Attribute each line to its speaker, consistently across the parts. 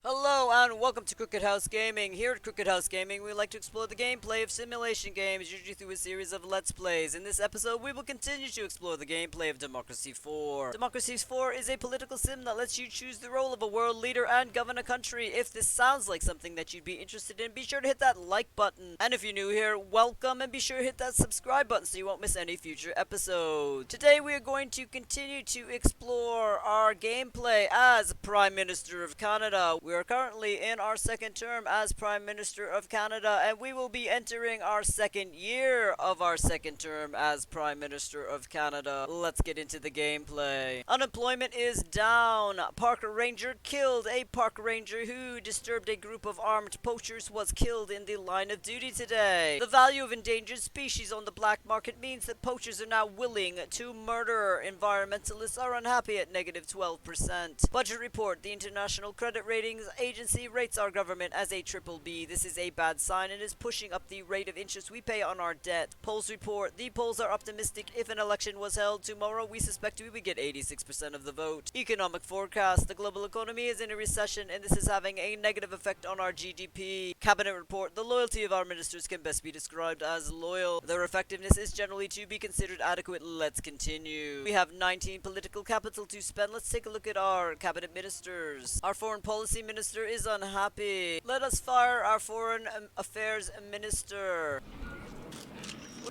Speaker 1: Hello and welcome to Crooked House Gaming. Here at Crooked House Gaming, we like to explore the gameplay of simulation games, usually through a series of Let's Plays. In this episode, we will continue to explore the gameplay of Democracy 4. Democracy 4 is a political sim that lets you choose the role of a world leader and govern a country. If this sounds like something that you'd be interested in, be sure to hit that like button. And if you're new here, welcome, and be sure to hit that subscribe button so you won't miss any future episodes. Today, we are going to continue to explore our gameplay as Prime Minister of Canada. We are currently in our second term as Prime Minister of Canada, and we will be entering our second year of our second term as Prime Minister of Canada. Let's get into the gameplay. Unemployment is down. Park ranger killed. A park ranger who disturbed a group of armed poachers was killed in the line of duty today. The value of endangered species on the black market means that poachers are now willing to murder. Environmentalists are unhappy at negative 12%. Budget report. The International Credit Ratings Agency rates our government as a triple B. This is a bad sign and is pushing up the rate of interest we pay on our debt. Polls report. The polls are optimistic. If an election was held tomorrow, we suspect we would get 86% of the vote. Economic forecast. The global economy is in a recession and this is having a negative effect on our GDP. Cabinet report. The loyalty of our ministers can best be described as loyal. Their effectiveness is generally to be considered adequate. Let's continue. We have 19 political capital to spend. Let's take a look at our cabinet ministers. Our foreign policy minister is unhappy. Let us fire our foreign affairs minister.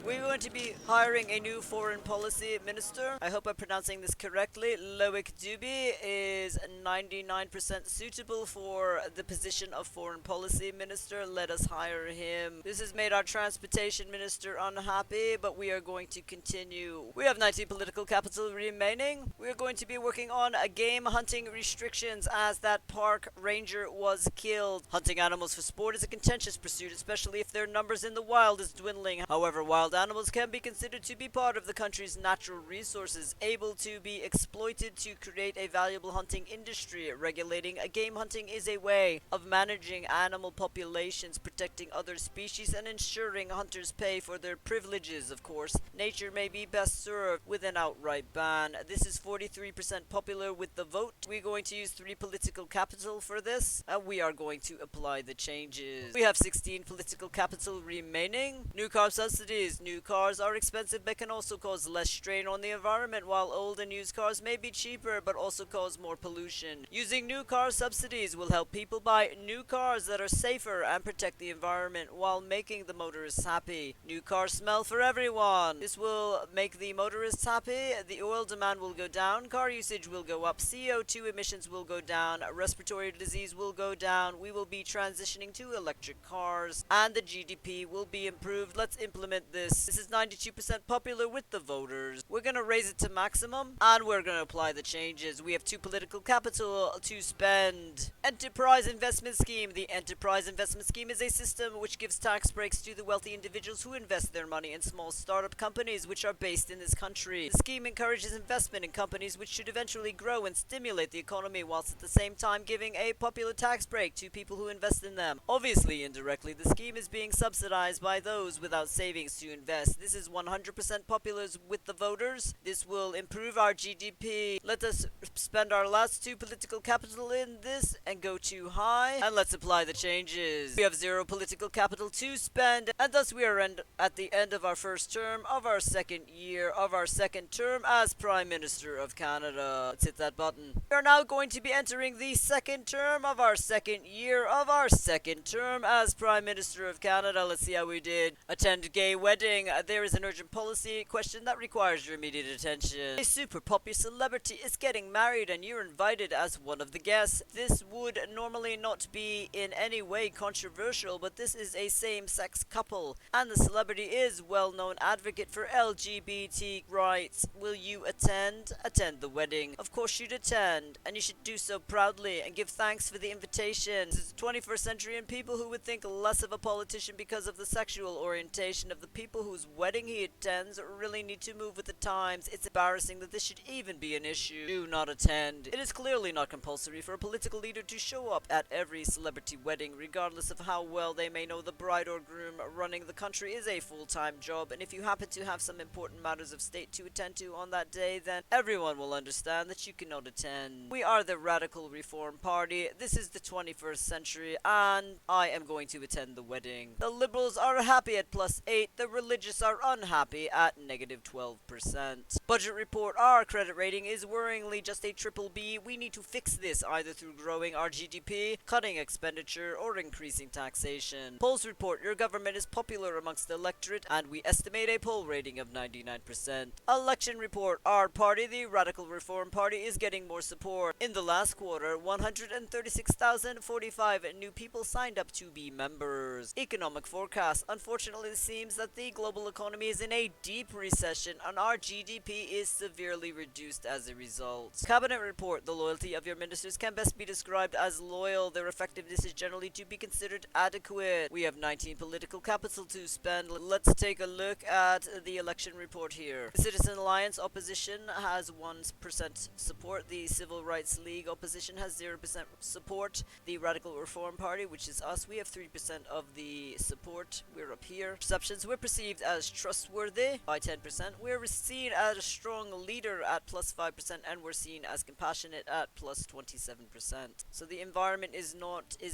Speaker 1: We're going to be hiring a new foreign policy minister. I hope I'm pronouncing this correctly. Loic Duby is 99% suitable for the position of foreign policy minister. Let us hire him. This has made our transportation minister unhappy, but we are going to continue. We have 19 political capital remaining. We are going to be working on game hunting restrictions as that park ranger was killed. Hunting animals for sport is a contentious pursuit, especially if their numbers in the wild is dwindling. However, wild animals can be considered to be part of the country's natural resources, able to be exploited to create a valuable hunting industry. Regulating game hunting is a way of managing animal populations, protecting other species, and ensuring hunters pay for their privileges. Of course, nature may be best served with an outright ban. This is 43% popular with the vote. We're going to use 3 political capital for this, and we are going to apply the changes. We have 16 political capital remaining. New car subsidies. New cars are expensive but can also cause less strain on the environment, while old and used cars may be cheaper but also cause more pollution. Using new car subsidies will help people buy new cars that are safer and protect the environment while making the motorists happy. New cars smell for everyone. This will make the motorists happy. The oil demand will go down. Car usage will go up. CO2 emissions will go down. Respiratory disease will go down. We will be transitioning to electric cars and the GDP will be improved. Let's implement this. This is 92% popular with the voters. We're going to raise it to maximum and we're going to apply the changes. We have 2 political capital to spend. Enterprise investment scheme. The enterprise investment scheme is a system which gives tax breaks to the wealthy individuals who invest their money in small startup companies which are based in this country. The scheme encourages investment in companies which should eventually grow and stimulate the economy, whilst at the same time giving a popular tax break to people who invest in them. Obviously, indirectly, the scheme is being subsidized by those without savings to invest. This is 100% popular with the voters. This will improve our GDP. Let us spend our last 2 political capital in this and go too high. And let's apply the changes. We have 0 political capital to spend, and thus we are at the end of our first term of our second year of our second term as Prime Minister of Canada. Let's hit that button. We are now going to be entering the second term of our second year of our second term as Prime Minister of Canada. Let's see how we did. Attend gay wedding. There is an urgent policy question that requires your immediate attention. A super popular celebrity is getting married and you're invited as one of the guests. This would normally not be in any way controversial, but this is a same-sex couple and the celebrity is well-known advocate for LGBT rights. Will you attend? Attend the wedding. Of course you'd attend, and you should do so proudly and give thanks for the invitation. This is the 21st century and people who would think less of a politician because of the sexual orientation of the people people whose wedding he attends really need to move with the times. It's embarrassing that this should even be an issue. Do not attend. It is clearly not compulsory for a political leader to show up at every celebrity wedding, regardless of how well they may know the bride or groom. Running the country is a full-time job, and if you happen to have some important matters of state to attend to on that day, then everyone will understand that you cannot attend. We are the Radical Reform Party. This is the 21st century, and I am going to attend the wedding. The liberals are happy at +8. The religious are unhappy at -12%. Budget report. Our credit rating is worryingly just a triple B. We need to fix this either through growing our GDP, cutting expenditure, or increasing taxation. Polls report. Your government is popular amongst the electorate, and we estimate a poll rating of 99%. Election report. Our party, the Radical Reform Party, is getting more support. In the last quarter, 136,045 new people signed up to be members. Economic forecast. Unfortunately, it seems that the global economy is in a deep recession, and our GDP is severely reduced as a result. Cabinet report. The loyalty of your ministers can best be described as loyal. Their effectiveness is generally to be considered adequate. We have 19 political capital to spend. Let's take a look at the election report here. The Citizen Alliance opposition has 1% support. The Civil Rights League opposition has 0% support. The Radical Reform Party, which is us, we have 3% of the support. We're up here. Perceptions. We're perceived as trustworthy by 10%. We're seen as a strong leader at +5%, and we're seen as compassionate at +27%. So the environment is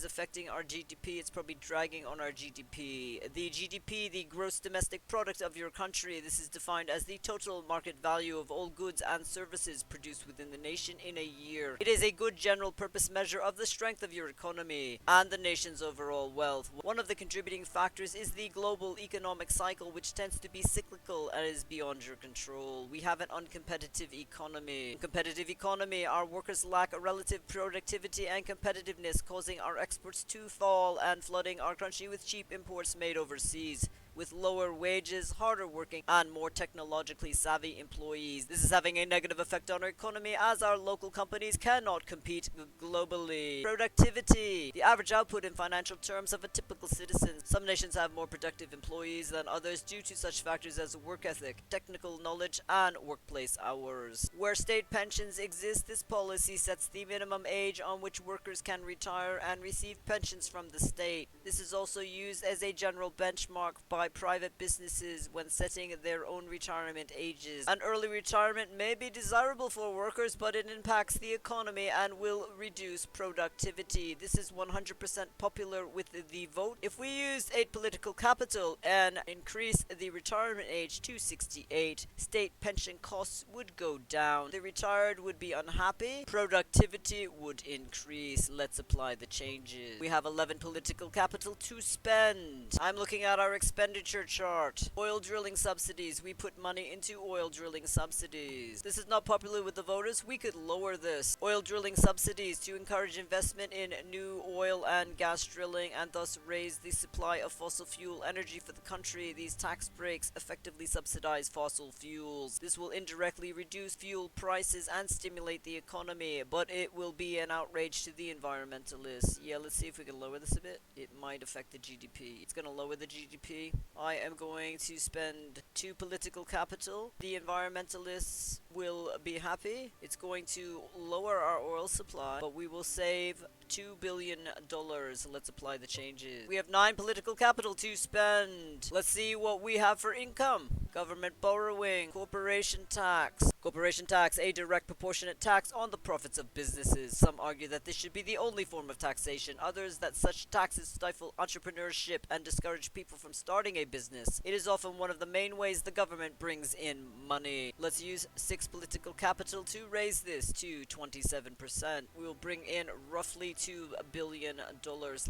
Speaker 1: affecting our GDP. It's probably dragging on our GDP. The GDP, the gross domestic product of your country, this is defined as the total market value of all goods and services produced within the nation in a year. It is a good general purpose measure of the strength of your economy and the nation's overall wealth. One of the contributing factors is the global economic cycle, which tends to be cyclical and is beyond your control. We have an uncompetitive economy. Competitive economy, our workers lack a relative productivity and competitiveness, causing our exports to fall and flooding our country with cheap imports made overseas. With lower wages, harder working, and more technologically savvy employees. This is having a negative effect on our economy as our local companies cannot compete globally. Productivity. The average output in financial terms of a typical citizen. Some nations have more productive employees than others due to such factors as work ethic, technical knowledge, and workplace hours. Where state pensions exist, this policy sets the minimum age on which workers can retire and receive pensions from the state. This is also used as a general benchmark by private businesses when setting their own retirement ages. An early retirement may be desirable for workers, but it impacts the economy and will reduce productivity. This is 100% popular with the vote. If we used 8 political capital and increase the retirement age to 68, state pension costs would go down. The retired would be unhappy. Productivity would increase. Let's apply the changes. We have 11 political capital to spend. I'm looking at our expenditure chart. Oil drilling subsidies. We put money into oil drilling subsidies. This is not popular with the voters. We could lower this. Oil drilling subsidies to encourage investment in new oil and gas drilling and thus raise the supply of fossil fuel energy for the country. These tax breaks effectively subsidize fossil fuels. This will indirectly reduce fuel prices and stimulate the economy, but it will be an outrage to the environmentalists. Yeah, let's see if we can lower this a bit. It might affect the GDP. It's going to lower the GDP. I am going to spend 2 political capital. The environmentalists will be happy. It's going to lower our oil supply, but we will save $2 billion. Let's apply the changes. We have 9 political capital to spend. Let's see what we have for income. Government borrowing, corporation tax. Corporation tax, a direct proportionate tax on the profits of businesses. Some argue that this should be the only form of taxation. Others that such taxes stifle entrepreneurship and discourage people from starting a business. It is often one of the main ways the government brings in money. Let's use 6 political capital to raise this to 27%. We will bring in roughly $2 billion.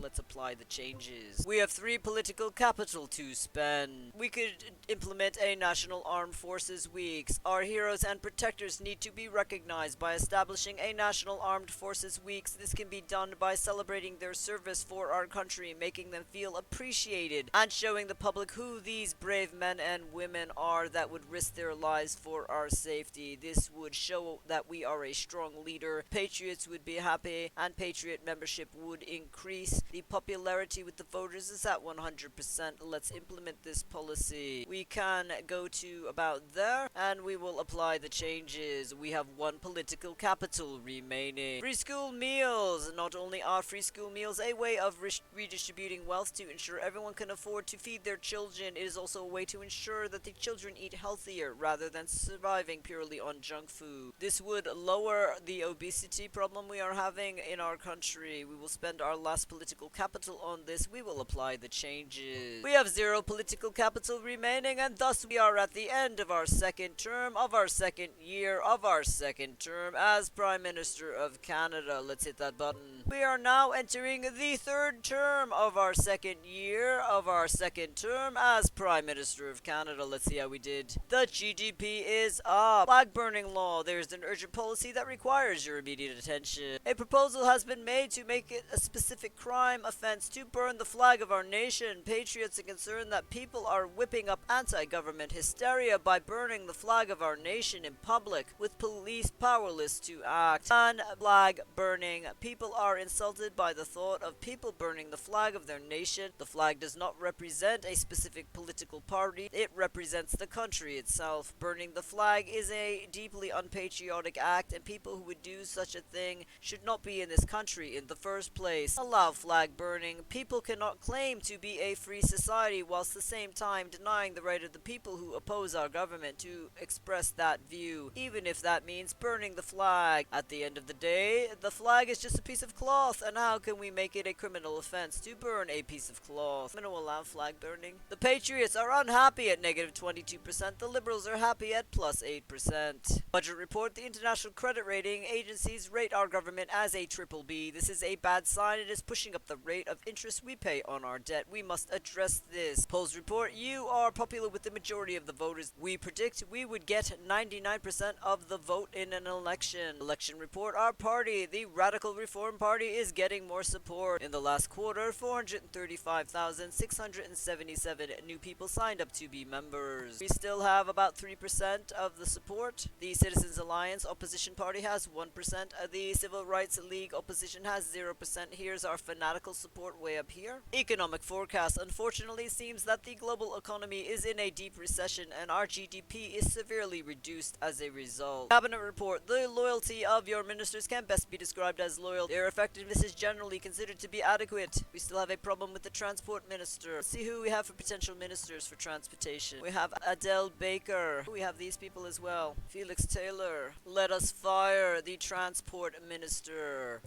Speaker 1: Let's apply the changes. We have 3 political capital to spend. We could implement a National Armed Forces Weeks. Our heroes and protectors need to be recognized by establishing a National Armed Forces Weeks. This can be done by celebrating their service for our country, making them feel appreciated, and showing the public who these brave men and women are that would risk their lives for our safety. party. This would show that we are a strong leader. Patriots would be happy, and Patriot membership would increase. The popularity with the voters is at 100%. Let's implement this policy. We can go to about there, and we will apply the changes. We have one political capital remaining. Free school meals. Not only are free school meals a way of redistributing wealth to ensure everyone can afford to feed their children, it is also a way to ensure that the children eat healthier rather than surviving purely on junk food. This would lower the obesity problem we are having in our country. We will spend our last political capital on this. We will apply the changes. We have zero political capital remaining, and thus we are at the end of our second term, of our second year, of our second term as Prime Minister of Canada. Let's hit that button. We are now entering the third term of our second year, of our second term as Prime Minister of Canada. Let's see how we did. The GDP is up. Flag burning law. There's an urgent policy that requires your immediate attention. A proposal has been made to make it a specific crime offense to burn the flag of our nation. Patriots are concerned that people are whipping up anti-government hysteria by burning the flag of our nation in public, with police powerless to act. On flag burning, people are insulted by the thought of people burning the flag of their nation. The flag does not represent a specific political party. It represents the country itself. Burning the flag is a deeply unpatriotic act, and people who would do such a thing should not be in this country in the first place. Allow flag burning. People cannot claim to be a free society whilst at the same time denying the right of the people who oppose our government to express that view, even if that means burning the flag. At the end of the day, the flag is just a piece of cloth, and how can we make it a criminal offense to burn a piece of cloth? I'm going to allow flag burning. The Patriots are unhappy at negative 22%. The Liberals are happy at plus 8%. Budget report. The international credit rating agencies rate our government as a triple B. This is a bad sign. It is pushing up the rate of interest we pay on our debt. We must address this. Polls report. You are popular with the majority of the voters. We predict we would get 99% of the vote in an election. Election report. Our party, the Radical Reform Party, is getting more support. In the last quarter, 435,677 new people signed up to be members. We still have about 3% of the support. The Citizens Alliance opposition party has 1%. The Civil Rights League opposition has 0%. Here's our fanatical support way up here. Economic forecast. Unfortunately, it seems that the global economy is in a deep recession, and our GDP is severely reduced as a result. Cabinet report. The loyalty of your ministers can best be described as loyal. Their effectiveness is generally considered to be adequate. We still have a problem with the transport minister. Let's see who we have for potential ministers for transportation. We have Adele Baker. We have these people as well. Felix Taylor. Let us fire the transport minister.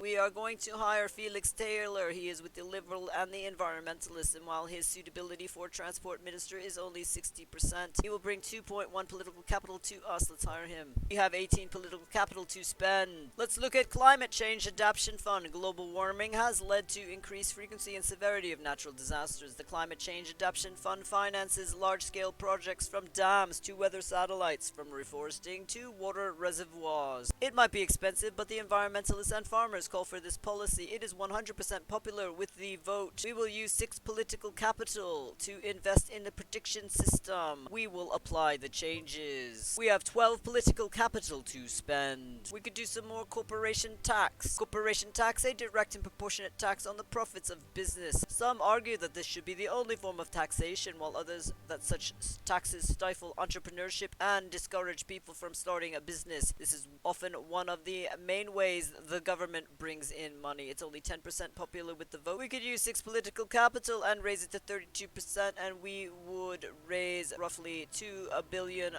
Speaker 1: We are going to hire Felix Taylor. He is with the Liberal and the Environmentalists, and while his suitability for Transport Minister is only 60%, he will bring 2.1 political capital to us. Let's hire him. We have 18 political capital to spend. Let's look at Climate Change Adaptation Fund. Global warming has led to increased frequency and severity of natural disasters. The Climate Change Adaptation Fund finances large-scale projects from dams to weather satellites, from reforesting to water reservoirs. It might be expensive, but the environmentalists and farmers call for this policy. It is 100% popular with the vote. We will use 6 political capital to invest in the prediction system. We will apply the changes. We have 12 political capital to spend. We could do some more corporation tax. Corporation tax, a direct and proportionate tax on the profits of business. Some argue that this should be the only form of taxation, while others that such taxes stifle entrepreneurship and discourage people from starting a business. This is often one of the main ways the government brings in money. It's only 10% popular with the vote. We could use 6 political capital and raise it to 32%, and we would raise roughly $2 billion.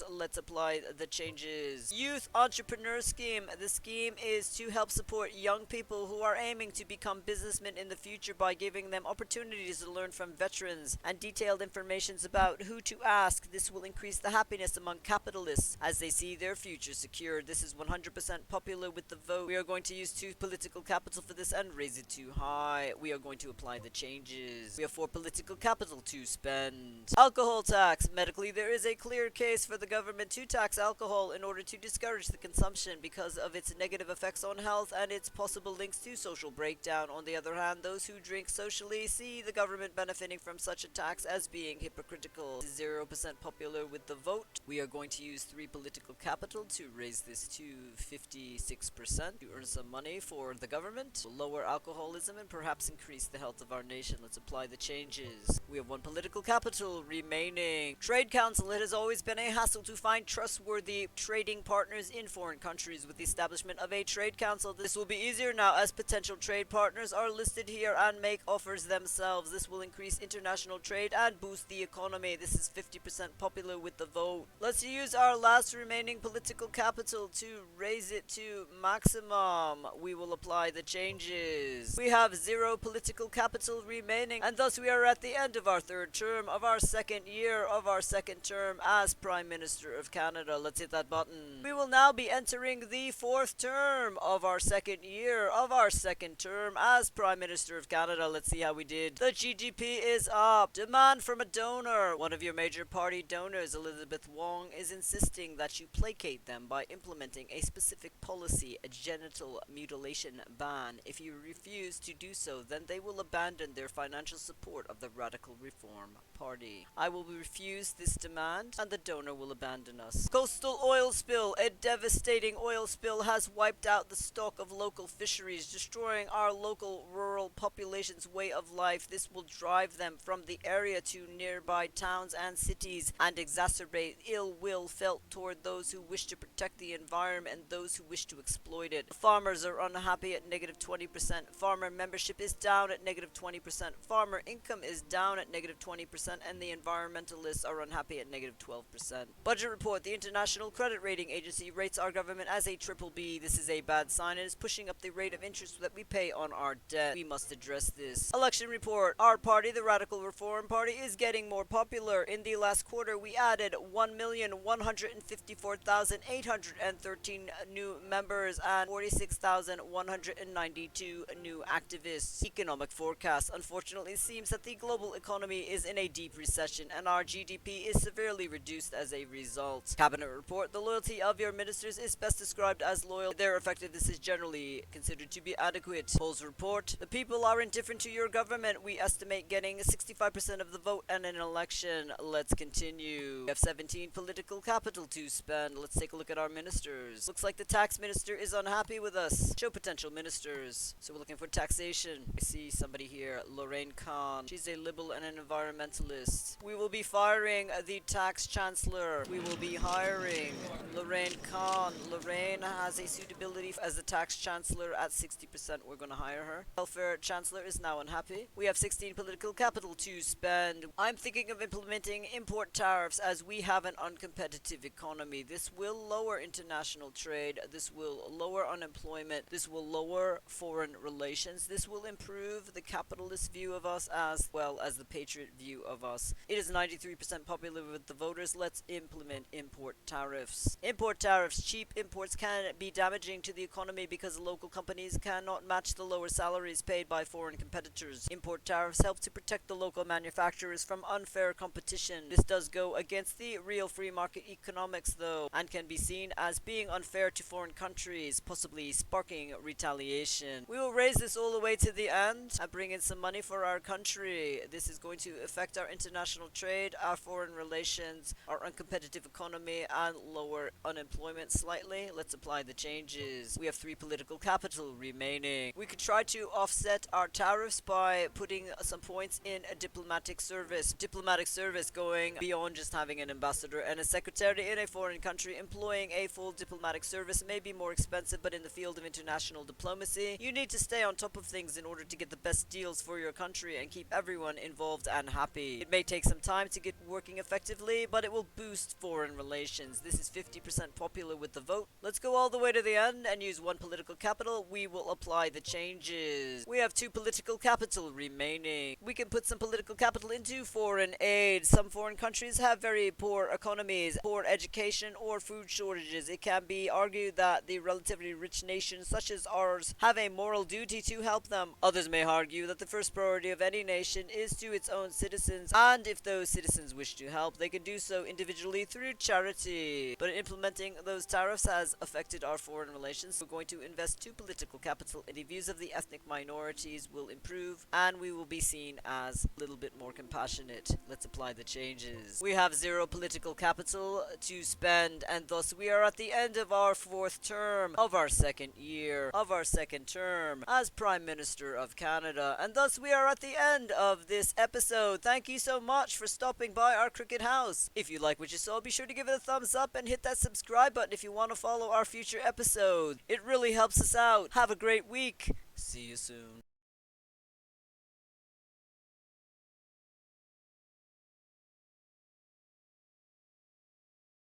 Speaker 1: Let's apply the changes. Youth Entrepreneur Scheme. The scheme is to help support young people who are aiming to become businessmen in the future by giving them opportunities to learn from veterans and detailed information about who to ask. This will increase the happiness among capitalists as they see their future secured. This is 100% popular with the vote. We are going to use use 2 political capital for this and raise it too high. We are going to apply the changes. We have 4 political capital to spend. Alcohol tax. Medically, there is a clear case for the government to tax alcohol in order to discourage the consumption because of its negative effects on health and its possible links to social breakdown. On the other hand, those who drink socially see the government benefiting from such a tax as being hypocritical. 0% popular with the vote. We are going to use 3 political capital to raise this to 56% to earn some money for the government, lower alcoholism, and perhaps increase the health of our nation. Let's apply the changes. We have 1 political capital remaining. Trade Council. It has always been a hassle to find trustworthy trading partners in foreign countries. With the establishment of a Trade Council, this will be easier now as potential trade partners are listed here and make offers themselves. This will increase international trade and boost the economy. This is 50% popular with the vote. Let's use our last remaining political capital to raise it to maximum. We will apply the changes. We have 0 political capital remaining, and thus we are at the end of our 3rd term of our 2nd year of our 2nd term as Prime Minister of Canada. Let's hit that button. We will now be entering the 4th term of our 2nd year of our 2nd term as Prime Minister of Canada. Let's see how we did. The GDP is up. Demand from a donor. One of your major party donors, Elizabeth Wong, is insisting that you placate them by implementing a specific policy, a genital mutilation ban. If you refuse to do so, then they will abandon their financial support of the Radical Reform Party. I will refuse this demand, and the donor will abandon us. Coastal oil spill. A devastating oil spill has wiped out the stock of local fisheries, destroying our local rural population's way of life. This will drive them from the area to nearby towns and cities and exacerbate ill will felt toward those who wish to protect the environment and those who wish to exploit it. Farmers are unhappy at -20%. Farmer membership is down at -20%. Farmer income is down at -20%, and the environmentalists are unhappy at -12%. Budget report. The International Credit Rating Agency rates our government as a BBB. This is a bad sign and is pushing up the rate of interest that we pay on our debt. We must address this. Election report. Our party, the Radical Reform Party, is getting more popular. In the last quarter, we added 1,154,813 new members and 46,192 new activists. Economic forecast. Unfortunately, it seems that the global economy is in a deep recession and our GDP is severely reduced as a result. Cabinet report. The loyalty of your ministers is best described as loyal. Their effectiveness is generally considered to be adequate. Polls report. The people are indifferent to your government. We estimate getting 65% of the vote in an election. Let's continue. We have 17 political capital to spend. Let's take a look at our ministers. Looks like the tax minister is unhappy with us. Show potential ministers. So we're looking for taxation. I see somebody here, Lorraine Khan. She's a liberal and an environmentalist. We will be firing the tax chancellor. We will be hiring Lorraine Khan. Lorraine has a suitability as the tax chancellor at 60%. We're going to hire her. Welfare chancellor is now unhappy. We have 16 political capital to spend. I'm thinking of implementing import tariffs as we have an uncompetitive economy. This will lower international trade. This will lower unemployment. This will lower foreign relations. This will improve the capitalist view of us as well as the patriot view of us. It is 93% popular with the voters. Let's implement import tariffs. Import tariffs. Cheap imports can be damaging to the economy because local companies cannot match the lower salaries paid by foreign competitors. Import tariffs help to protect the local manufacturers from unfair competition. This does go against the real free market economics though, and can be seen as being unfair to foreign countries, possibly sparking retaliation. We will raise this all the way to the end and bring in some money for our country. This is going to affect our international trade, our foreign relations, our uncompetitive economy, and lower unemployment slightly. Let's apply the changes. We have 3 political capital remaining. We could try to offset our tariffs by putting some points in a diplomatic service. Diplomatic service going beyond just having an ambassador and a secretary in a foreign country. Employing a full diplomatic service may be more expensive, but in the field of international diplomacy, you need to stay on top of things in order to get the best deals for your country and keep everyone involved and happy. It may take some time to get working effectively, but it will boost foreign relations. This is 50% popular with the vote. Let's go all the way to the end and use 1 political capital. We will apply the changes. We have 2 political capital remaining. We can put some political capital into foreign aid. Some foreign countries have very poor economies, poor education, or food shortages. It can be argued that the relatively rich nation nations such as ours have a moral duty to help them. Others may argue that the first priority of any nation is to its own citizens, and if those citizens wish to help, they can do so individually through charity. But implementing those tariffs has affected our foreign relations. We're going to invest too political capital in the views of the ethnic minorities will improve, and we will be seen as a little bit more compassionate. Let's apply the changes. We have zero political capital to spend, and thus we are at the end of our fourth term of our second year of our second term as Prime Minister of Canada, and thus we are at the end of this episode. Thank you so much for stopping by our cricket house. If you like what you saw, be sure to give it a thumbs up and hit that subscribe button if you want to follow our future episodes. It really helps us out. Have a great week. See you soon.